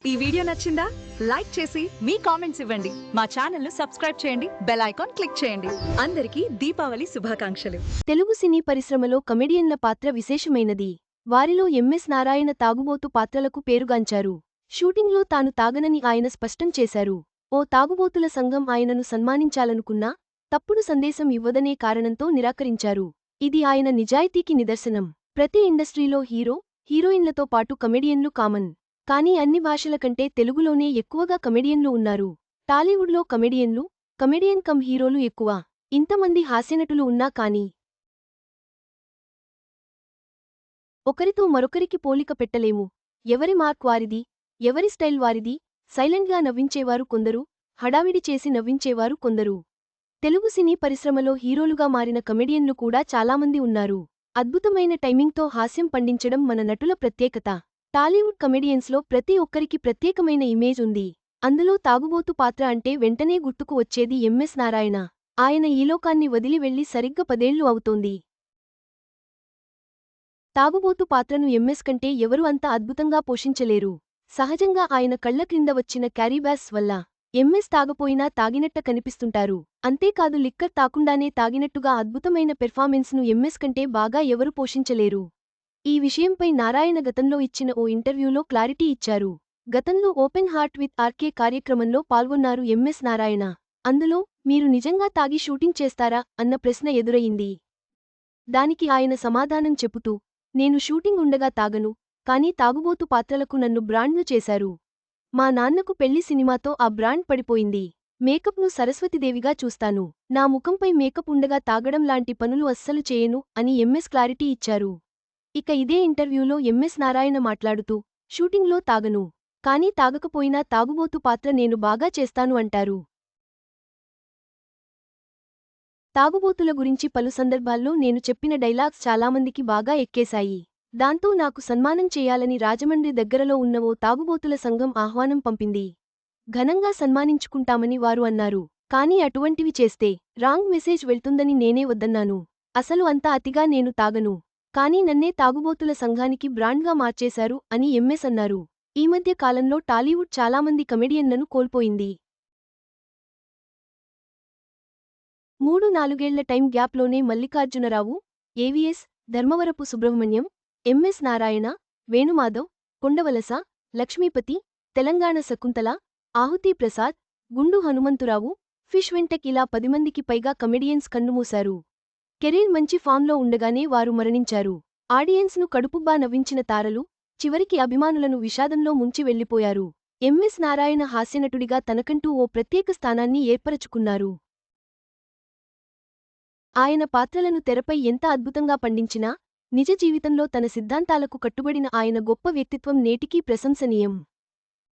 ఈ వీడియో నచ్చిందా? లైక్ చేసి మీ కామెంట్స్ ఇవ్వండి. మా ఛానల్ ను సబ్స్క్రైబ్ చేయండి. బెల్ ఐకాన్ క్లిక్ చేయండి. అందరికీ దీపావళి శుభాకాంక్షలు. తెలుగు సినీ పరిశ్రమలో కమెడియన్ల పాత్ర విశేషమైనది. వారిలో ఎంఎస్ నారాయణ తాగుబోతు పాత్రలకు పేరుగాంచారు. షూటింగ్లో తాను తాగనని ఆయన స్పష్టం చేశారు. ఓ తాగుబోతుల సంఘం ఆయనను సన్మానించాలనుకున్నా తప్పుడు సందేశం ఇవ్వదనే కారణంతో నిరాకరించారు. ఇది ఆయన నిజాయితీకి నిదర్శనం. ప్రతి ఇండస్ట్రీలో హీరోయిన్లతో పాటు కమెడియన్లు కామన్. కానీ అన్ని భాషల కంటే తెలుగులోనే ఎక్కువగా కమెడియన్లు ఉన్నారు. టాలీవుడ్లో కమెడియన్ కమ్ హీరోలు ఎక్కువ. ఇంతమంది హాస్యనటులు ఉన్నా కానీ ఒకరితో మరొకరికి పోలిక పెట్టలేము. ఎవరి మార్క్ వారిది, ఎవరి స్టైల్ వారిది. సైలెంట్గా నవ్వించేవారు కొందరు, హడావిడి చేసి నవ్వించేవారు కొందరు. తెలుగు సినీ పరిశ్రమలో హీరోలుగా మారిన కమెడియన్లు కూడా చాలామంది ఉన్నారు. అద్భుతమైన టైమింగ్తో హాస్యం పండించడం మన నటుల ప్రత్యేకత. టాలీవుడ్ కమెడియన్స్లో ప్రతి ఒక్కరికి ప్రత్యేకమైన ఇమేజ్ ఉంది. అందులో తాగుబోతు పాత్ర అంటే వెంటనే గుర్తుకు వచ్చేది ఎంఎస్ నారాయణ. ఆయన ఈ లోకాన్ని వదిలి వెళ్లి సరిగ్గా 10 ఏళ్లు అవుతోంది. తాగుబోతు పాత్రను ఎంఎస్ కంటే ఎవరూ అంత అద్భుతంగా పోషించలేరు. సహజంగా ఆయన కళ్ల క్రింద వచ్చిన క్యారీబ్యాగ్స్ వల్ల ఎంఎస్ తాగపోయినా తాగినట్ట కనిపిస్తుంటారు. అంతేకాదు లిక్కర్ తాకుండానే తాగినట్టుగా అద్భుతమైన పెర్ఫార్మెన్స్ను ఎంఎస్ కంటే బాగా ఎవరు పోషించలేరు. ఈ విషయంపై నారాయణ గతంలో ఇచ్చిన ఓ ఇంటర్వ్యూలో క్లారిటీ ఇచ్చారు. గతంలో ఓపెన్ హార్ట్ విత్ ఆర్కే కార్యక్రమంలో పాల్గొన్నారు ఎంఎస్ నారాయణ. అందులో మీరు నిజంగా తాగి షూటింగ్ చేస్తారా అన్న ప్రశ్న ఎదురయింది. దానికి ఆయన సమాధానం చెబుతూ, నేను షూటింగ్ ఉండగా తాగను, కానీ తాగుబోతు పాత్రలకు నన్ను బ్రాండ్ను చేశారు. మా నాన్నకు పెళ్లి సినిమాతో ఆ బ్రాండ్ పడిపోయింది. మేకప్ను సరస్వతిదేవిగా చూస్తాను. నా ముఖంపై మేకప్ ఉండగా తాగడం లాంటి పనులు అస్సలు చేయను అని ఎంఎస్ క్లారిటీ ఇచ్చారు. ఇక ఇదే ఇంటర్వ్యూలో ఎంఎస్ నారాయణ మాట్లాడుతూ, షూటింగ్లో తాగను, కానీ తాగకపోయినా తాగుబోతు పాత్ర నేను బాగా చేస్తాను అంటారు. తాగుబోతుల గురించి పలు సందర్భాల్లో నేను చెప్పిన డైలాగ్స్ చాలామందికి బాగా ఎక్కేశాయి. దాంతో నాకు సన్మానం చేయాలని రాజమండ్రి దగ్గరలో ఉన్న ఓ తాగుబోతుల సంఘం ఆహ్వానం పంపింది. ఘనంగా సన్మానించుకుంటామని వారు అన్నారు. కానీ అటువంటివి చేస్తే రాంగ్ మెసేజ్ వెళ్తుందని నేనే వద్దన్నాను. అసలు అంత అతిగా నేను తాగను, కానీ నన్నే తాగుబోతుల సంఘానికి బ్రాండ్గా మార్చేశారు అని ఎంఎస్ అన్నారు. ఈ మధ్య కాలంలో టాలీవుడ్ చాలామంది కమెడియన్లను కోల్పోయింది. 3-4 ఏళ్ల టైం గ్యాప్లోనే మల్లికార్జునరావు, ఏవీఎస్, ధర్మవరపు సుబ్రహ్మణ్యం, ఎంఎస్ నారాయణ, వేణుమాధవ్, కొండవలస, లక్ష్మీపతి, తెలంగాణ శకుంతల, ఆహుతి ప్రసాద్, గుండు హనుమంతురావు, ఫిష్ వెంటక్ ఇలా 10 మందికి పైగా కమెడియన్స్ కన్నుమూశారు. కెరీర్ మంచి ఫామ్లో ఉండగానే వారు మరణించారు. ఆడియన్స్ను కడుపుబ్బా నవ్వించిన తారలు చివరికి అభిమానులను విషాదంలో ముంచి వెళ్లిపోయారు. ఎంఎస్ నారాయణ హాస్యనటుడిగా తనకంటూ ఓ ప్రత్యేక స్థానాన్ని ఏర్పరచుకున్నారు. ఆయన పాత్రలను తెరపై ఎంత అద్భుతంగా పండించినా నిజ జీవితంలో తన సిద్ధాంతాలకు కట్టుబడిన ఆయన గొప్ప వ్యక్తిత్వం నేటికీ ప్రశంసనీయం.